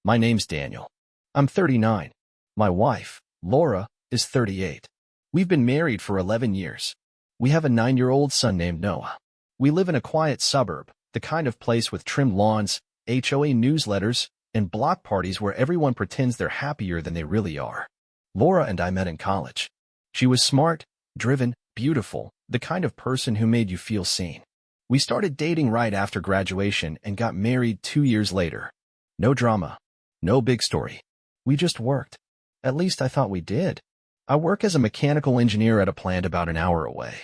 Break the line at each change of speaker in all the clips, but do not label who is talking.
My name's Daniel. I'm 39. My wife, Laura, is 38. We've been married for 11 years. We have a 9-year-old son named Noah. We live in a quiet suburb, the kind of place with trimmed lawns, HOA newsletters, and block parties where everyone pretends they're happier than they really are. Laura and I met in college. She was smart, driven, beautiful, the kind of person who made you feel seen. We started dating right after graduation and got married 2 years later. No drama. No big story. We just worked. At least I thought we did. I work as a mechanical engineer at a plant about an hour away.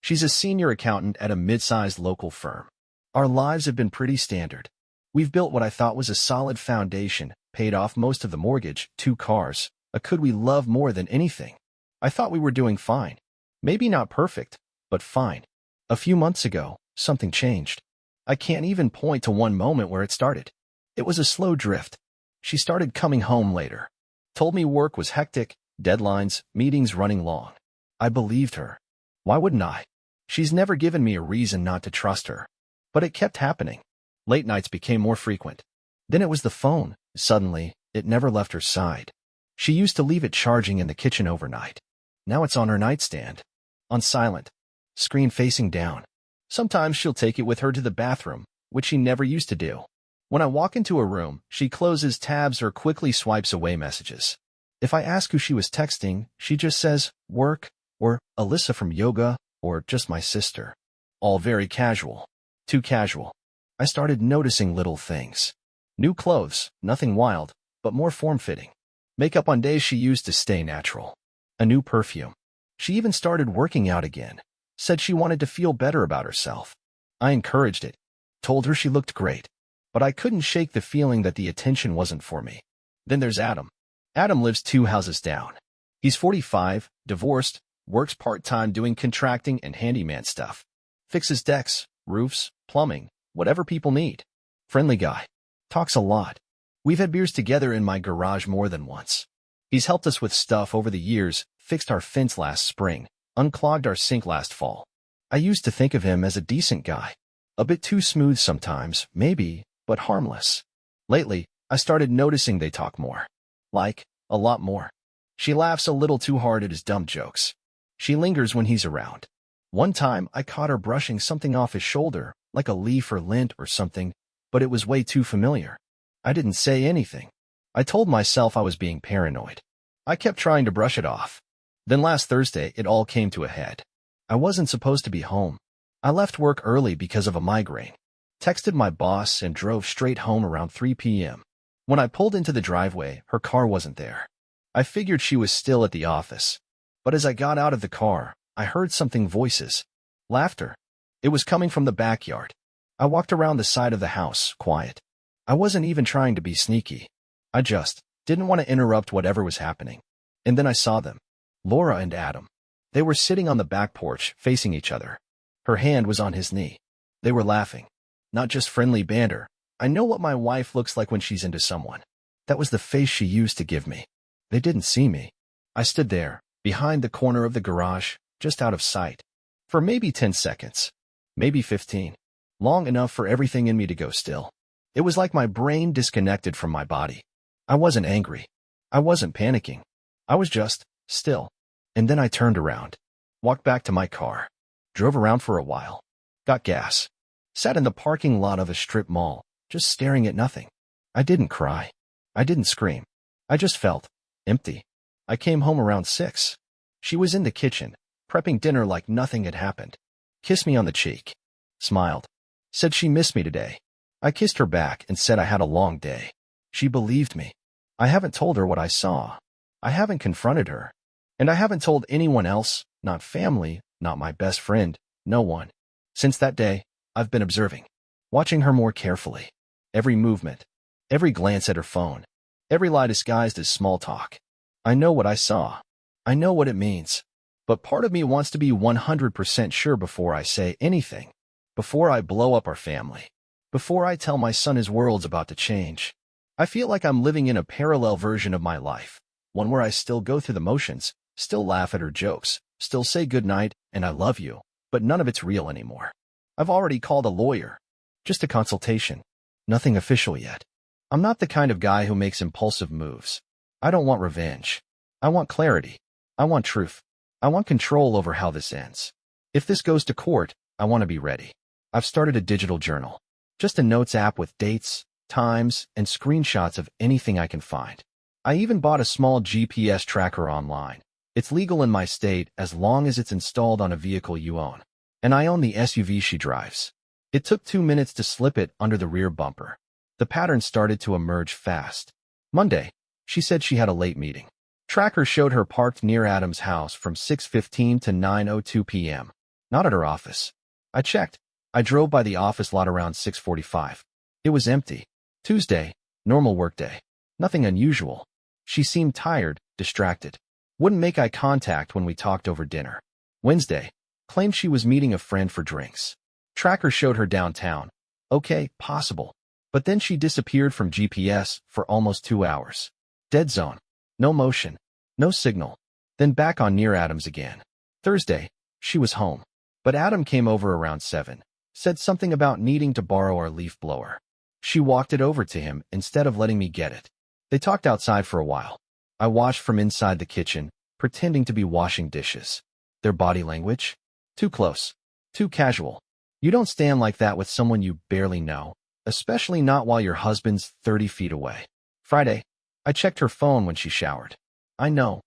She's a senior accountant at a mid-sized local firm. Our lives have been pretty standard. We've built what I thought was a solid foundation, paid off most of the mortgage, 2 cars, a kid we love more than anything. I thought we were doing fine. Maybe not perfect, but fine. A few months ago, something changed. I can't even point to one moment where it started. It was a slow drift. She started coming home later. Told me work was hectic, deadlines, meetings running long. I believed her. Why wouldn't I? She's never given me a reason not to trust her. But it kept happening. Late nights became more frequent. Then it was the phone. Suddenly, it never left her side. She used to leave it charging in the kitchen overnight. Now it's on her nightstand. On silent. Screen facing down. Sometimes she'll take it with her to the bathroom, which she never used to do. When I walk into a room, she closes tabs or quickly swipes away messages. If I ask who she was texting, she just says, work, or Alyssa from yoga, or just my sister. All very casual. Too casual. I started noticing little things. New clothes, nothing wild, but more form-fitting. Makeup on days she used to stay natural. A new perfume. She even started working out again. Said she wanted to feel better about herself. I encouraged it. Told her she looked great. But I couldn't shake the feeling that the attention wasn't for me. Then there's Adam. Adam lives 2 houses down. He's 45, divorced, works part-time doing contracting and handyman stuff. Fixes decks, roofs, plumbing, whatever people need. Friendly guy. Talks a lot. We've had beers together in my garage more than once. He's helped us with stuff over the years, fixed our fence last spring, unclogged our sink last fall. I used to think of him as a decent guy. A bit too smooth sometimes, maybe, but harmless. Lately, I started noticing they talk more. Like, a lot more. She laughs a little too hard at his dumb jokes. She lingers when he's around. One time, I caught her brushing something off his shoulder, like a leaf or lint or something, but it was way too familiar. I didn't say anything. I told myself I was being paranoid. I kept trying to brush it off. Then last Thursday, it all came to a head. I wasn't supposed to be home. I left work early because of a migraine. Texted my boss and drove straight home around 3 p.m. When I pulled into the driveway, her car wasn't there. I figured she was still at the office. But as I got out of the car, I heard something voices. Laughter. It was coming from the backyard. I walked around the side of the house, quiet. I wasn't even trying to be sneaky. I just didn't want to interrupt whatever was happening. And then I saw them. Laura and Adam. They were sitting on the back porch, facing each other. Her hand was on his knee. They were laughing. Not just friendly banter. I know what my wife looks like when she's into someone. That was the face she used to give me. They didn't see me. I stood there, behind the corner of the garage, just out of sight. For maybe 10 seconds. Maybe 15. Long enough for everything in me to go still. It was like my brain disconnected from my body. I wasn't angry. I wasn't panicking. I was just still. And then I turned around. Walked back to my car. Drove around for a while. Got gas. Sat in the parking lot of a strip mall, just staring at nothing. I didn't cry. I didn't scream. I just felt empty. I came home around 6. She was in the kitchen, prepping dinner like nothing had happened. Kissed me on the cheek. Smiled. Said she missed me today. I kissed her back and said I had a long day. She believed me. I haven't told her what I saw. I haven't confronted her. And I haven't told anyone else, not family, not my best friend, no one. Since that day, I've been observing, watching her more carefully. Every movement, every glance at her phone, every lie disguised as small talk. I know what I saw. I know what it means. But part of me wants to be 100% sure before I say anything. Before I blow up our family. Before I tell my son his world's about to change. I feel like I'm living in a parallel version of my life. One where I still go through the motions, still laugh at her jokes, still say goodnight and I love you, but none of it's real anymore. I've already called a lawyer. Just a consultation. Nothing official yet. I'm not the kind of guy who makes impulsive moves. I don't want revenge. I want clarity. I want truth. I want control over how this ends. If this goes to court, I want to be ready. I've started a digital journal. Just a notes app with dates, times, and screenshots of anything I can find. I even bought a small GPS tracker online. It's legal in my state as long as it's installed on a vehicle you own. And I own the SUV she drives. It took 2 minutes to slip it under the rear bumper. The pattern started to emerge fast. Monday, she said she had a late meeting. Tracker showed her parked near Adam's house from 6:15 to 9:02 p.m. Not at her office. I checked. I drove by the office lot around 6:45. It was empty. Tuesday, normal workday. Nothing unusual. She seemed tired, distracted. Wouldn't make eye contact when we talked over dinner. Wednesday, claimed she was meeting a friend for drinks. Tracker showed her downtown. Okay, possible. But then she disappeared from GPS for almost 2 hours. Dead zone. No motion. No signal. Then back on near Adam's again. Thursday, she was home. But Adam came over around 7. Said something about needing to borrow our leaf blower. She walked it over to him instead of letting me get it. They talked outside for a while. I watched from inside the kitchen, pretending to be washing dishes. Their body language? Too close. Too casual. You don't stand like that with someone you barely know, especially not while your husband's 30 feet away. Friday, I checked her phone when she showered. I know.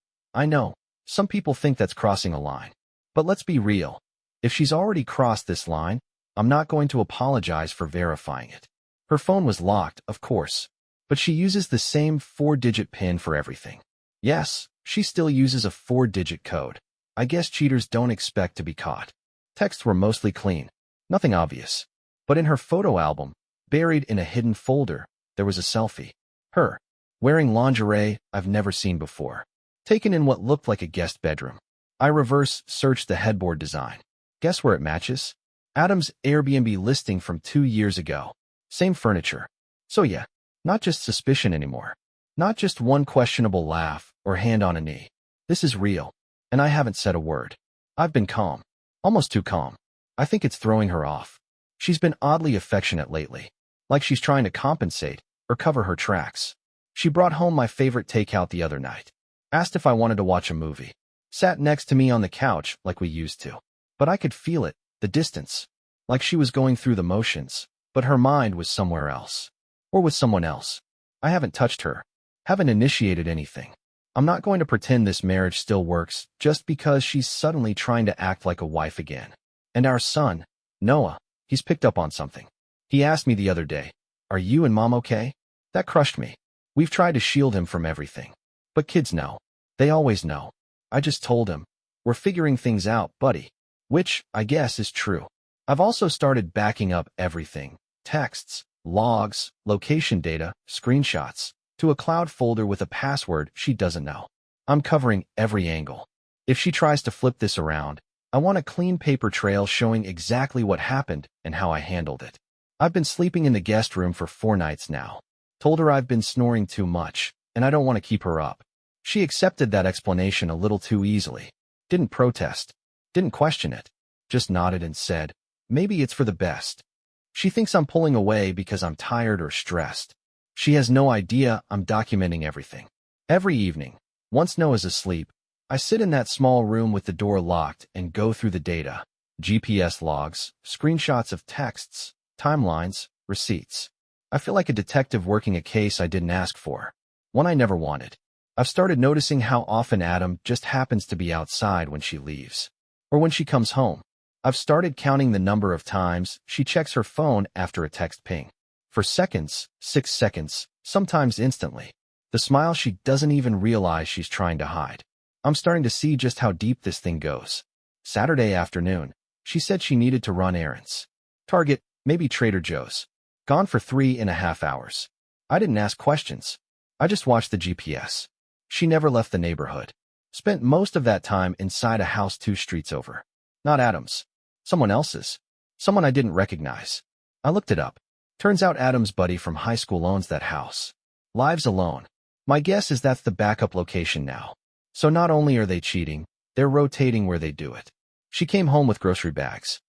Some people think that's crossing a line. But let's be real. If she's already crossed this line, I'm not going to apologize for verifying it. Her phone was locked, of course, but she uses the same 4-digit PIN for everything. Yes, she still uses a 4-digit code. I guess cheaters don't expect to be caught. Texts were mostly clean. Nothing obvious. But in her photo album, buried in a hidden folder, there was a selfie. Her, wearing lingerie I've never seen before. Taken in what looked like a guest bedroom. I reverse searched the headboard design. Guess where it matches? Adam's Airbnb listing from 2 years ago. Same furniture. So yeah, not just suspicion anymore. Not just one questionable laugh or hand on a knee. This is real. And I haven't said a word. I've been calm. Almost too calm. I think it's throwing her off. She's been oddly affectionate lately. Like she's trying to compensate or cover her tracks. She brought home my favorite takeout the other night. Asked if I wanted to watch a movie. Sat next to me on the couch like we used to. But I could feel it, the distance. Like she was going through the motions, but her mind was somewhere else. Or with someone else. I haven't touched her. Haven't initiated anything. I'm not going to pretend this marriage still works just because she's suddenly trying to act like a wife again. And our son, Noah, he's picked up on something. He asked me the other day, "Are you and Mom okay?" That crushed me. We've tried to shield him from everything. But kids know. They always know. I just told him, "We're figuring things out, buddy." Which, I guess, is true. I've also started backing up everything. Texts, logs, location data, screenshots, to a cloud folder with a password she doesn't know. I'm covering every angle. If she tries to flip this around, I want a clean paper trail showing exactly what happened and how I handled it. I've been sleeping in the guest room for 4 nights now. Told her I've been snoring too much, and I don't want to keep her up. She accepted that explanation a little too easily. Didn't protest. Didn't question it. Just nodded and said, "Maybe it's for the best." She thinks I'm pulling away because I'm tired or stressed. She has no idea I'm documenting everything. Every evening, once Noah's asleep, I sit in that small room with the door locked and go through the data. GPS logs, screenshots of texts, timelines, receipts. I feel like a detective working a case I didn't ask for. One I never wanted. I've started noticing how often Adam just happens to be outside when she leaves. Or when she comes home. I've started counting the number of times she checks her phone after a text ping. For seconds, 6 seconds, sometimes instantly. The smile she doesn't even realize she's trying to hide. I'm starting to see just how deep this thing goes. Saturday afternoon, she said she needed to run errands. Target, maybe Trader Joe's. Gone for 3.5 hours. I didn't ask questions. I just watched the GPS. She never left the neighborhood. Spent most of that time inside a house 2 streets over. Not Adam's. Someone else's. Someone I didn't recognize. I looked it up. Turns out Adam's buddy from high school owns that house. Lives alone. My guess is that's the backup location now. So not only are they cheating, they're rotating where they do it. She came home with grocery bags.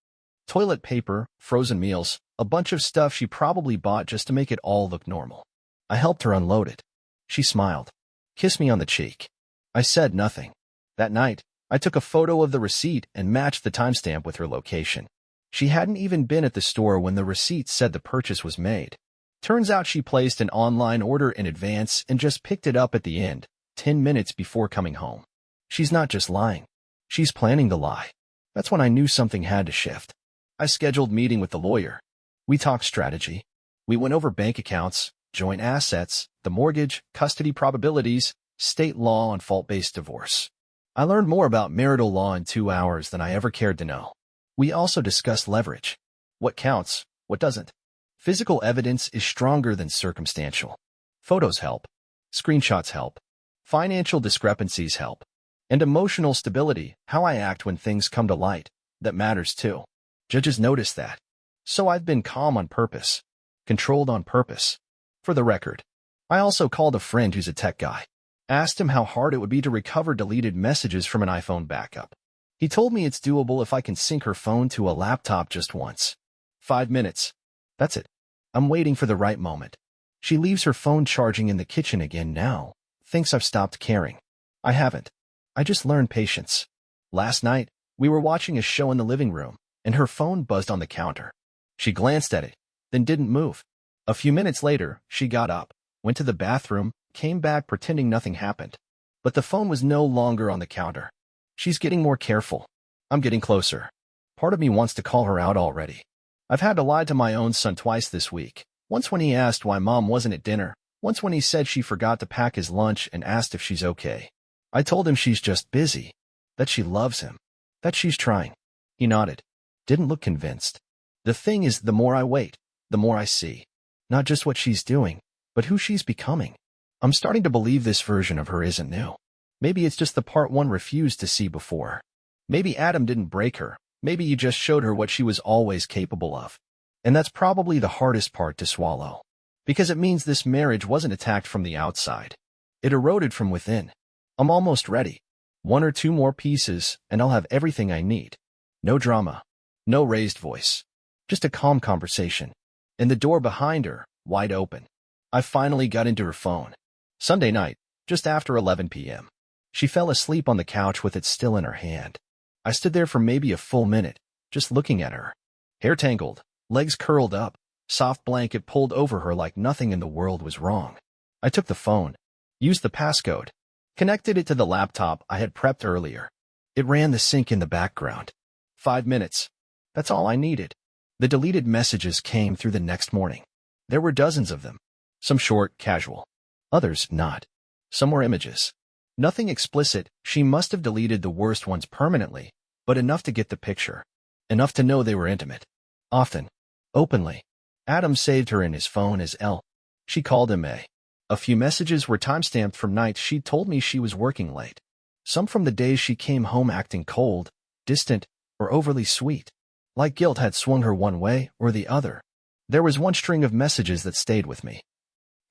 Toilet paper, frozen meals, a bunch of stuff she probably bought just to make it all look normal. I helped her unload it. She smiled. Kissed me on the cheek. I said nothing. That night, I took a photo of the receipt and matched the timestamp with her location. She hadn't even been at the store when the receipt said the purchase was made. Turns out she placed an online order in advance and just picked it up at the end, 10 minutes before coming home. She's not just lying. She's planning to lie. That's when I knew something had to shift. I scheduled meeting with the lawyer. We talked strategy. We went over bank accounts, joint assets, the mortgage, custody probabilities, state law on fault-based divorce. I learned more about marital law in 2 hours than I ever cared to know. We also discussed leverage. What counts, what doesn't. Physical evidence is stronger than circumstantial. Photos help. Screenshots help. Financial discrepancies help. And emotional stability, how I act when things come to light, that matters too. Judges notice that. So I've been calm on purpose. Controlled on purpose. For the record, I also called a friend who's a tech guy. Asked him how hard it would be to recover deleted messages from an iPhone backup. He told me it's doable if I can sync her phone to a laptop just once. 5 minutes. That's it. I'm waiting for the right moment. She leaves her phone charging in the kitchen again now. Thinks I've stopped caring. I haven't. I just learned patience. Last night, we were watching a show in the living room, and her phone buzzed on the counter. She glanced at it, then didn't move. A few minutes later, she got up, went to the bathroom, came back pretending nothing happened. But the phone was no longer on the counter. She's getting more careful. I'm getting closer. Part of me wants to call her out already. I've had to lie to my own son twice this week. Once when he asked why mom wasn't at dinner. Once when he said she forgot to pack his lunch and asked if she's okay. I told him she's just busy. That she loves him. That she's trying. He nodded. Didn't look convinced. The thing is, the more I wait, the more I see. Not just what she's doing, but who she's becoming. I'm starting to believe this version of her isn't new. Maybe it's just the part one refused to see before. Maybe Adam didn't break her. Maybe he just showed her what she was always capable of. And that's probably the hardest part to swallow. Because it means this marriage wasn't attacked from the outside. It eroded from within. I'm almost ready. 1 or 2 more pieces, and I'll have everything I need. No drama. No raised voice. Just a calm conversation. And the door behind her, wide open. I finally got into her phone. Sunday night, just after 11 p.m. She fell asleep on the couch with it still in her hand. I stood there for maybe a full minute, just looking at her. Hair tangled, legs curled up, soft blanket pulled over her like nothing in the world was wrong. I took the phone, used the passcode, connected it to the laptop I had prepped earlier. It ran the sync in the background. 5 minutes. That's all I needed. The deleted messages came through the next morning. There were dozens of them. Some short, casual. Others not. Some were images. Nothing explicit. She must have deleted the worst ones permanently, but enough to get the picture. Enough to know they were intimate. Often. Openly. Adam saved her in his phone as L. She called him A. A few messages were timestamped from nights she told me she was working late. Some from the days she came home acting cold, distant, or overly sweet. Like guilt had swung her one way or the other. There was one string of messages that stayed with me.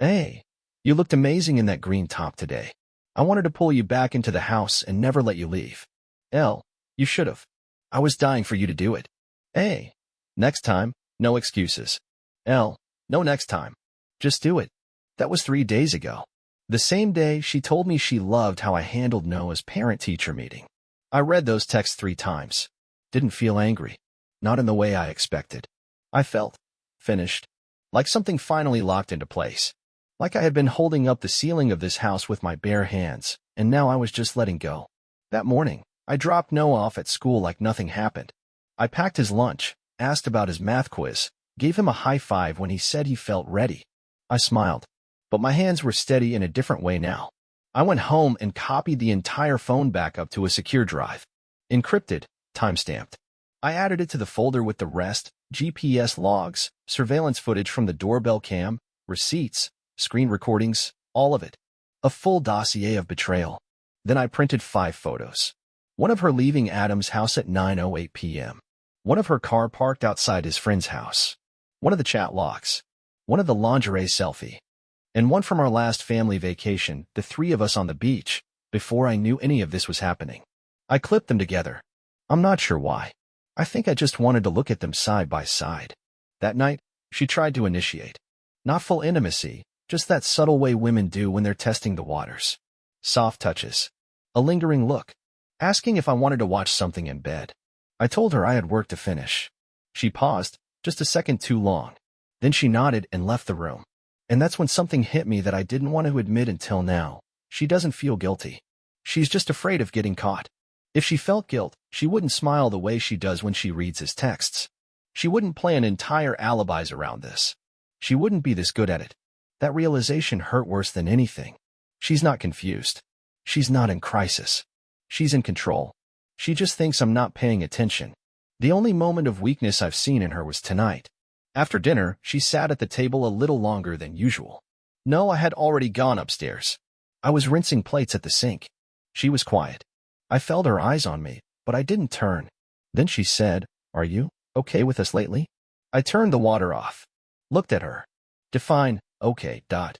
A. You looked amazing in that green top today. I wanted to pull you back into the house and never let you leave. L. You should have. I was dying for you to do it. A. Next time, no excuses. L. No next time. Just do it. That was 3 days ago. The same day she told me she loved how I handled Noah's parent-teacher meeting. I read those texts 3 times. Didn't feel angry. Not in the way I expected. I felt finished. Like something finally locked into place. Like I had been holding up the ceiling of this house with my bare hands, and now I was just letting go. That morning, I dropped Noah off at school like nothing happened. I packed his lunch, asked about his math quiz, gave him a high five when he said he felt ready. I smiled, but my hands were steady in a different way now. I went home and copied the entire phone backup to a secure drive. Encrypted, timestamped. I added it to the folder with the rest, GPS logs, surveillance footage from the doorbell cam, receipts, screen recordings, all of it. A full dossier of betrayal. Then I printed 5 photos. One of her leaving Adam's house at 9:08 p.m. One of her car parked outside his friend's house. One of the chat logs. One of the lingerie selfie. And one from our last family vacation, the 3 of us on the beach, before I knew any of this was happening. I clipped them together. I'm not sure why. I think I just wanted to look at them side by side. That night, she tried to initiate. Not full intimacy, Just that subtle way women do when they're testing the waters. Soft touches. A lingering look. Asking if I wanted to watch something in bed. I told her I had work to finish. She paused, just a second too long. Then she nodded and left the room. And that's when something hit me that I didn't want to admit until now. She doesn't feel guilty. She's just afraid of getting caught. If she felt guilt, she wouldn't smile the way she does when she reads his texts. She wouldn't plan entire alibis around this. She wouldn't be this good at it. That realization hurt worse than anything. She's not confused. She's not in crisis. She's in control. She just thinks I'm not paying attention. The only moment of weakness I've seen in her was tonight. After dinner, she sat at the table a little longer than usual. No, I had already gone upstairs. I was rinsing plates at the sink. She was quiet. I felt her eyes on me, but I didn't turn. Then she said, "Are you okay with us lately?" I turned the water off. Looked at her. Define, okay, dot.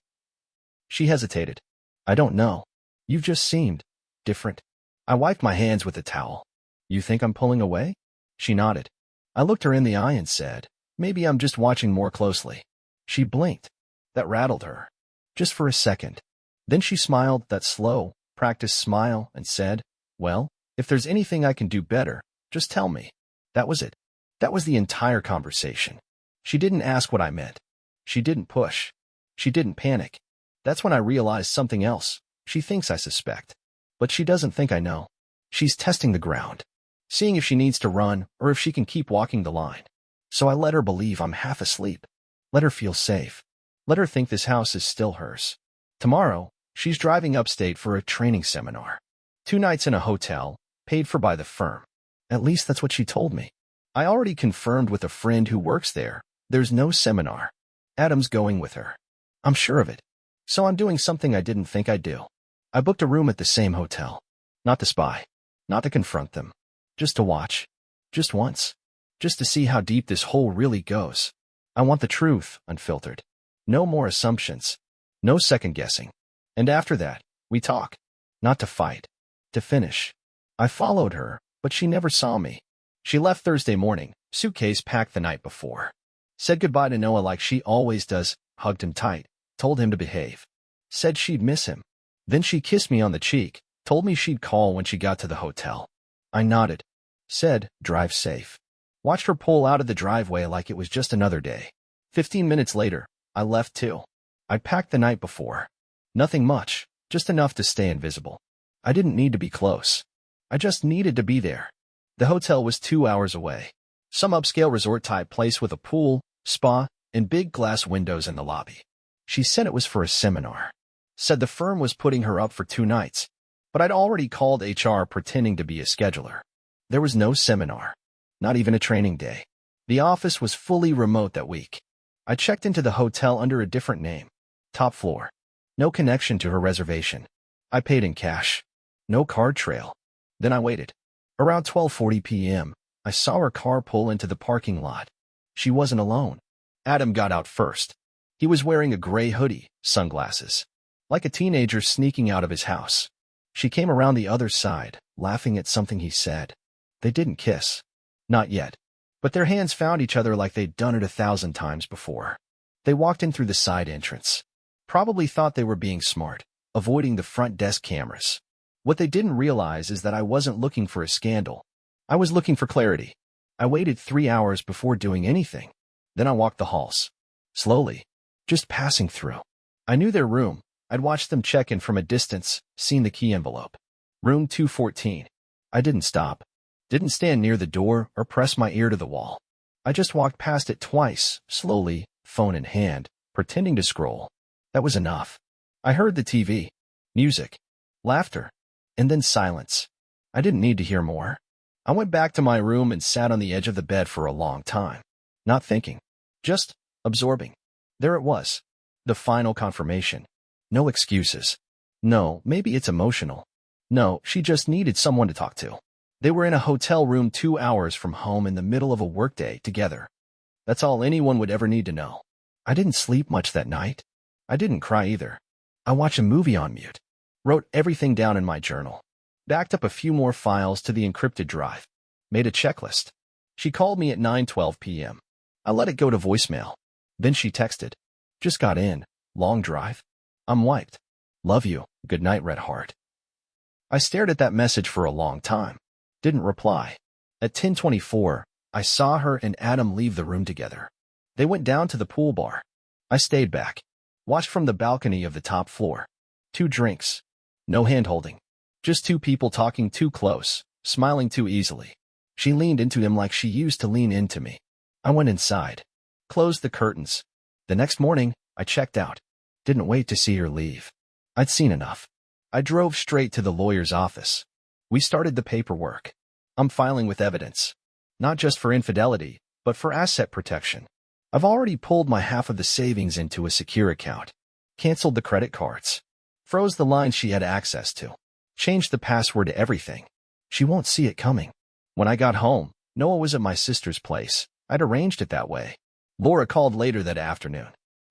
She hesitated. I don't know. You've just seemed different. I wiped my hands with a towel. You think I'm pulling away? She nodded. I looked her in the eye and said, maybe I'm just watching more closely. She blinked. That rattled her. Just for a second. Then she smiled, that slow, practiced smile, and said, well, if there's anything I can do better, just tell me. That was it. That was the entire conversation. She didn't ask what I meant. She didn't push. She didn't panic. That's when I realized something else. She thinks I suspect. But she doesn't think I know. She's testing the ground. Seeing if she needs to run or if she can keep walking the line. So I let her believe I'm half asleep. Let her feel safe. Let her think this house is still hers. Tomorrow, she's driving upstate for a training seminar. 2 nights in a hotel, paid for by the firm. At least that's what she told me. I already confirmed with a friend who works there. There's no seminar. Adam's going with her. I'm sure of it. So I'm doing something I didn't think I'd do. I booked a room at the same hotel. Not to spy. Not to confront them. Just to watch. Just once. Just to see how deep this hole really goes. I want the truth, unfiltered. No more assumptions. No second guessing. And after that, we talk. Not to fight. To finish. I followed her, but she never saw me. She left Thursday morning, suitcase packed the night before. Said goodbye to Noah like she always does, hugged him tight, told him to behave. Said she'd miss him. Then she kissed me on the cheek, told me she'd call when she got to the hotel. I nodded. Said, drive safe. Watched her pull out of the driveway like it was just another day. 15 minutes later, I left too. I'd packed the night before. Nothing much, just enough to stay invisible. I didn't need to be close. I just needed to be there. The hotel was 2 hours away. Some upscale resort-type place with a pool, spa, and big glass windows in the lobby. She said it was for a seminar. Said the firm was putting her up for 2 nights, but I'd already called HR pretending to be a scheduler. There was no seminar. Not even a training day. The office was fully remote that week. I checked into the hotel under a different name. Top floor. No connection to her reservation. I paid in cash. No card trail. Then I waited. Around 12:40 p.m., I saw her car pull into the parking lot. She wasn't alone. Adam got out first. He was wearing a gray hoodie, sunglasses. Like a teenager sneaking out of his house. She came around the other side, laughing at something he said. They didn't kiss. Not yet. But their hands found each other like they'd done it 1,000 times before. They walked in through the side entrance. Probably thought they were being smart, avoiding the front desk cameras. What they didn't realize is that I wasn't looking for a scandal. I was looking for clarity. I waited 3 hours before doing anything. Then I walked the halls. Slowly. Just passing through. I knew their room. I'd watched them check in from a distance, seen the key envelope. Room 214. I didn't stop. Didn't stand near the door or press my ear to the wall. I just walked past it twice, slowly, phone in hand, pretending to scroll. That was enough. I heard the TV. Music. Laughter. And then silence. I didn't need to hear more. I went back to my room and sat on the edge of the bed for a long time. Not thinking. Just absorbing. There it was. The final confirmation. No excuses. No, maybe it's emotional. No, she just needed someone to talk to. They were in a hotel room 2 hours from home in the middle of a workday together. That's all anyone would ever need to know. I didn't sleep much that night. I didn't cry either. I watched a movie on mute. Wrote everything down in my journal. Backed up a few more files to the encrypted drive. Made a checklist. She called me at 9:12 p.m. I let it go to voicemail. Then she texted. Just got in. Long drive? I'm wiped. Love you. Good night, Red Heart. I stared at that message for a long time. Didn't reply. At 10:24, I saw her and Adam leave the room together. They went down to the pool bar. I stayed back. Watched from the balcony of the top floor. 2 drinks. No hand-holding. Just 2 people talking too close, smiling too easily. She leaned into him like she used to lean into me. I went inside. Closed the curtains. The next morning, I checked out. Didn't wait to see her leave. I'd seen enough. I drove straight to the lawyer's office. We started the paperwork. I'm filing with evidence. Not just for infidelity, but for asset protection. I've already pulled my half of the savings into a secure account. Canceled the credit cards. Froze the lines she had access to. Changed the password to everything. She won't see it coming. When I got home, Noah was at my sister's place. I'd arranged it that way. Laura called later that afternoon.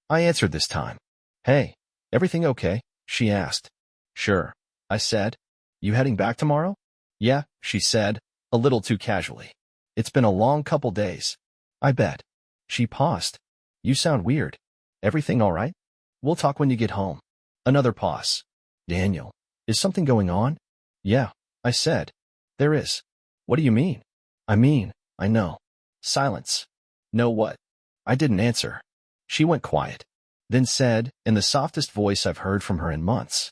I answered this time. Hey, everything okay? She asked. Sure, I said. You heading back tomorrow? Yeah, she said, a little too casually. It's been a long couple days. I bet. She paused. You sound weird. Everything all right? We'll talk when you get home. Another pause. Daniel, is something going on? Yeah, I said. There is. What do you mean? I know. Silence. Know what? I didn't answer. She went quiet. Then said, in the softest voice I've heard from her in months.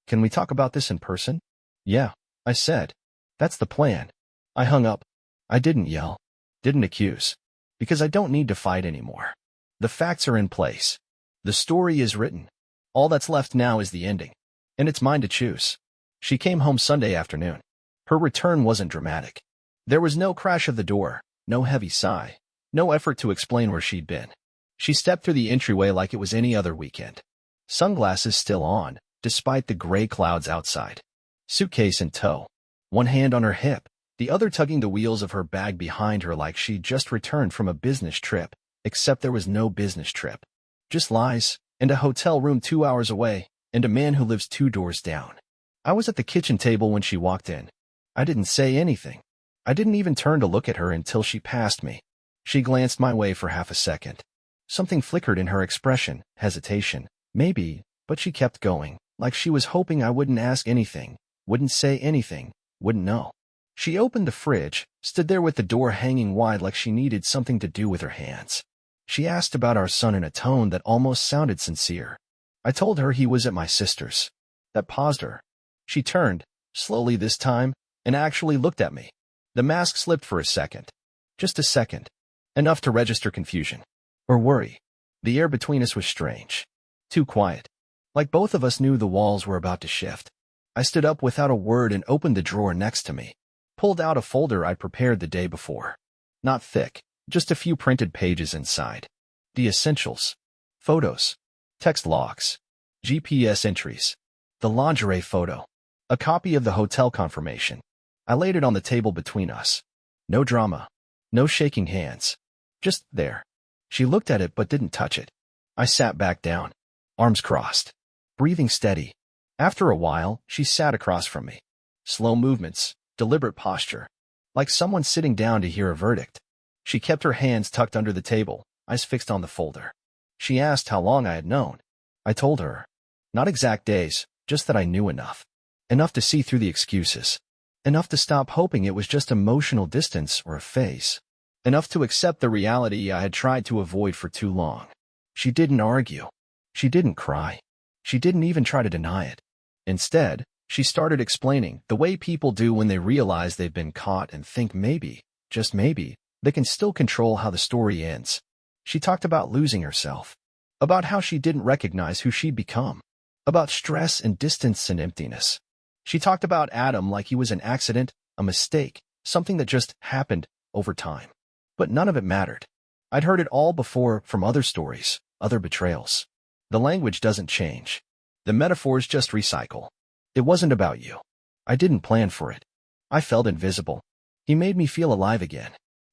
Can we talk about this in person? Yeah, I said. That's the plan. I hung up. I didn't yell. Didn't accuse. Because I don't need to fight anymore. The facts are in place. The story is written. All that's left now is the ending. And it's mine to choose. She came home Sunday afternoon. Her return wasn't dramatic. There was no crash of the door, no heavy sigh, no effort to explain where she'd been. She stepped through the entryway like it was any other weekend. Sunglasses still on, despite the gray clouds outside. Suitcase in tow. One hand on her hip, the other tugging the wheels of her bag behind her like she'd just returned from a business trip, except there was no business trip. Just lies, and a hotel room 2 hours away, and a man who lives 2 doors down. I was at the kitchen table when she walked in. I didn't say anything. I didn't even turn to look at her until she passed me. She glanced my way for half a second. Something flickered in her expression, hesitation, maybe, but she kept going, like she was hoping I wouldn't ask anything, wouldn't say anything, wouldn't know. She opened the fridge, stood there with the door hanging wide like she needed something to do with her hands. She asked about our son in a tone that almost sounded sincere. I told her he was at my sister's. That paused her. She turned, slowly this time, and actually looked at me. The mask slipped for a second. Just a second. Enough to register confusion. Or worry. The air between us was strange. Too quiet. Like both of us knew the walls were about to shift. I stood up without a word and opened the drawer next to me. Pulled out a folder I'd prepared the day before. Not thick, just a few printed pages inside. The essentials. Photos. Text logs. GPS entries. The lingerie photo. A copy of the hotel confirmation. I laid it on the table between us. No drama. No shaking hands. Just there. She looked at it but didn't touch it. I sat back down. Arms crossed. Breathing steady. After a while, she sat across from me. Slow movements. Deliberate posture. Like someone sitting down to hear a verdict. She kept her hands tucked under the table, eyes fixed on the folder. She asked how long I had known. I told her. Not exact days, just that I knew enough. Enough to see through the excuses. Enough to stop hoping it was just emotional distance or a phase. Enough to accept the reality I had tried to avoid for too long. She didn't argue. She didn't cry. She didn't even try to deny it. Instead, she started explaining the way people do when they realize they've been caught and think maybe, just maybe, they can still control how the story ends. She talked about losing herself. About how she didn't recognize who she'd become. About stress and distance and emptiness. She talked about Adam like he was an accident, a mistake, something that just happened over time. But none of it mattered. I'd heard it all before from other stories, other betrayals. The language doesn't change. The metaphors just recycle. It wasn't about you. I didn't plan for it. I felt invisible. He made me feel alive again.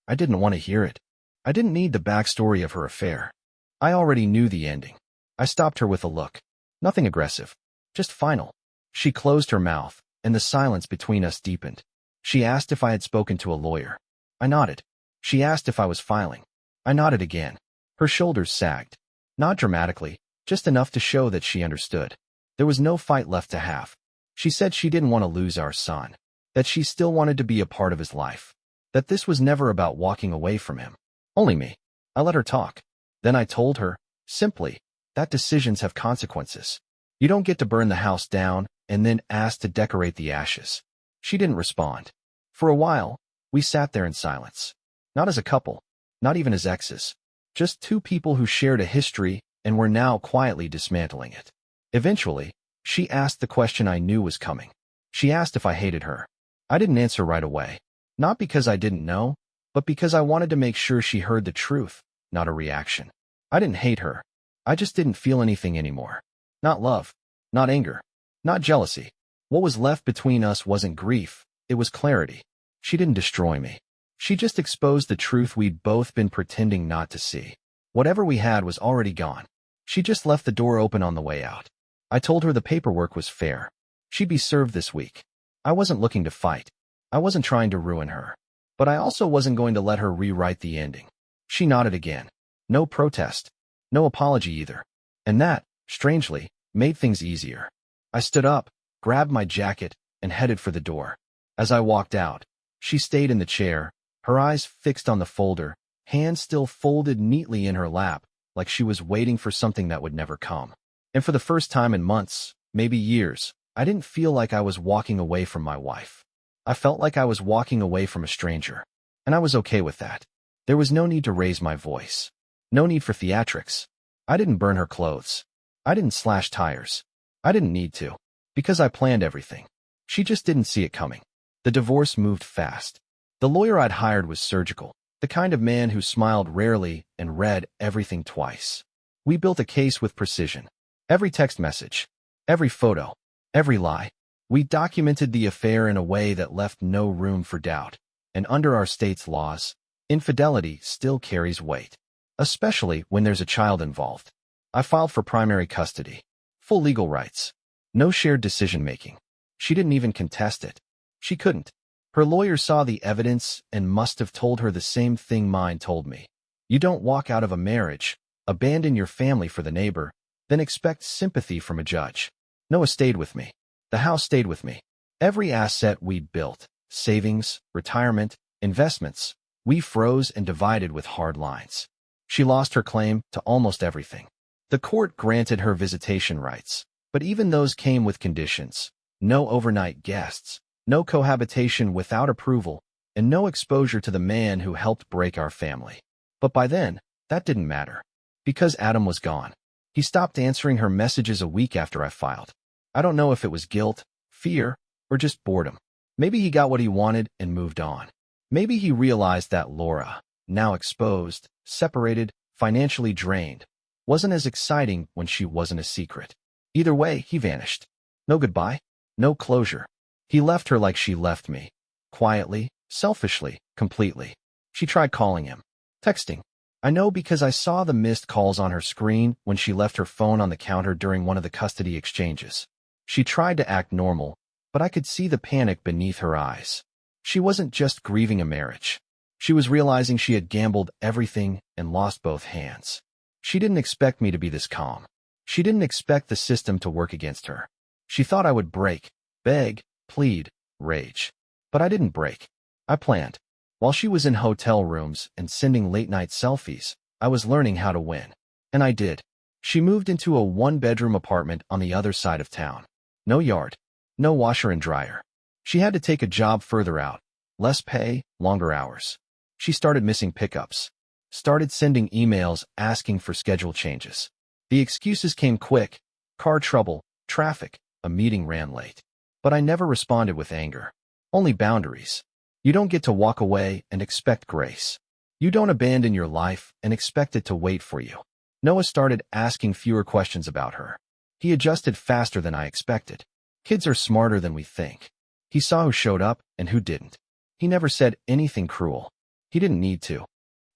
I didn't want to hear it. I didn't need the backstory of her affair. I already knew the ending. I stopped her with a look. Nothing aggressive. Just final. She closed her mouth, and the silence between us deepened. She asked if I had spoken to a lawyer. I nodded. She asked if I was filing. I nodded again. Her shoulders sagged. Not dramatically, just enough to show that she understood. There was no fight left to have. She said she didn't want to lose our son, that she still wanted to be a part of his life, that this was never about walking away from him. Only me. I let her talk. Then I told her, simply, that decisions have consequences. You don't get to burn the house down and then ask to decorate the ashes. She didn't respond. For a while, we sat there in silence. Not as a couple, not even as exes. Just two people who shared a history and were now quietly dismantling it. Eventually, she asked the question I knew was coming. She asked if I hated her. I didn't answer right away. Not because I didn't know, but because I wanted to make sure she heard the truth, not a reaction. I didn't hate her. I just didn't feel anything anymore. Not love. Not anger. Not jealousy. What was left between us wasn't grief. It was clarity. She didn't destroy me. She just exposed the truth we'd both been pretending not to see. Whatever we had was already gone. She just left the door open on the way out. I told her the paperwork was fair. She'd be served this week. I wasn't looking to fight. I wasn't trying to ruin her. But I also wasn't going to let her rewrite the ending. She nodded again. No protest. No apology either. And that, strangely, made things easier. I stood up, grabbed my jacket, and headed for the door. As I walked out, she stayed in the chair, her eyes fixed on the folder, hands still folded neatly in her lap, like she was waiting for something that would never come. And for the first time in months, maybe years, I didn't feel like I was walking away from my wife. I felt like I was walking away from a stranger. And I was okay with that. There was no need to raise my voice. No need for theatrics. I didn't burn her clothes. I didn't slash tires. I didn't need to. Because I planned everything. She just didn't see it coming. The divorce moved fast. The lawyer I'd hired was surgical, the kind of man who smiled rarely and read everything twice. We built a case with precision. Every text message, every photo, every lie. We documented the affair in a way that left no room for doubt. And under our state's laws, infidelity still carries weight, especially when there's a child involved. I filed for primary custody, full legal rights, no shared decision-making. She didn't even contest it. She couldn't. Her lawyer saw the evidence and must have told her the same thing mine told me. You don't walk out of a marriage, abandon your family for the neighbor, then expect sympathy from a judge. Noah stayed with me. The house stayed with me. Every asset we'd built, savings, retirement, investments, we froze and divided with hard lines. She lost her claim to almost everything. The court granted her visitation rights, but even those came with conditions. No overnight guests, no cohabitation without approval, and no exposure to the man who helped break our family. But by then, that didn't matter. Because Adam was gone. He stopped answering her messages a week after I filed. I don't know if it was guilt, fear, or just boredom. Maybe he got what he wanted and moved on. Maybe he realized that Laura, now exposed, separated, financially drained, wasn't as exciting when she wasn't a secret. Either way, he vanished. No goodbye, no closure. He left her like she left me. Quietly, selfishly, completely. She tried calling him. Texting. I know because I saw the missed calls on her screen when she left her phone on the counter during one of the custody exchanges. She tried to act normal, but I could see the panic beneath her eyes. She wasn't just grieving a marriage. She was realizing she had gambled everything and lost both hands. She didn't expect me to be this calm. She didn't expect the system to work against her. She thought I would break, beg, plead, rage. But I didn't break. I planned. While she was in hotel rooms and sending late-night selfies, I was learning how to win. And I did. She moved into a one-bedroom apartment on the other side of town. No yard. No washer and dryer. She had to take a job further out. Less pay, longer hours. She started missing pickups. Started sending emails asking for schedule changes. The excuses came quick. Car trouble, traffic, a meeting ran late. But I never responded with anger. Only boundaries. You don't get to walk away and expect grace. You don't abandon your life and expect it to wait for you. Noah started asking fewer questions about her. He adjusted faster than I expected. Kids are smarter than we think. He saw who showed up and who didn't. He never said anything cruel. He didn't need to.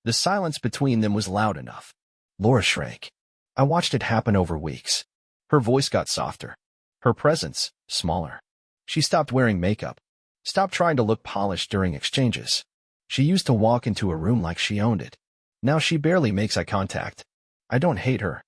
The silence between them was loud enough. Laura shrank. I watched it happen over weeks. Her voice got softer. Her presence, smaller. She stopped wearing makeup. Stopped trying to look polished during exchanges. She used to walk into a room like she owned it. Now she barely makes eye contact. I don't hate her.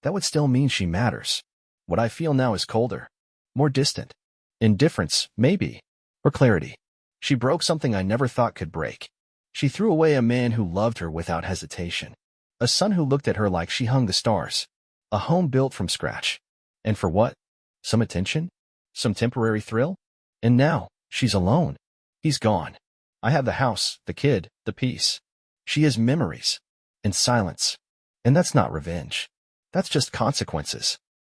that would still mean she matters. What I feel now is colder, more distant. Indifference, maybe, or clarity. She broke something I never thought could break. She threw away a man who loved her without hesitation. A son who looked at her like she hung the stars. A home built from scratch. And for what? Some attention? Some temporary thrill? And now, she's alone. He's gone. I have the house, the kid, the peace. She has memories. And silence. And that's not revenge. That's just consequences.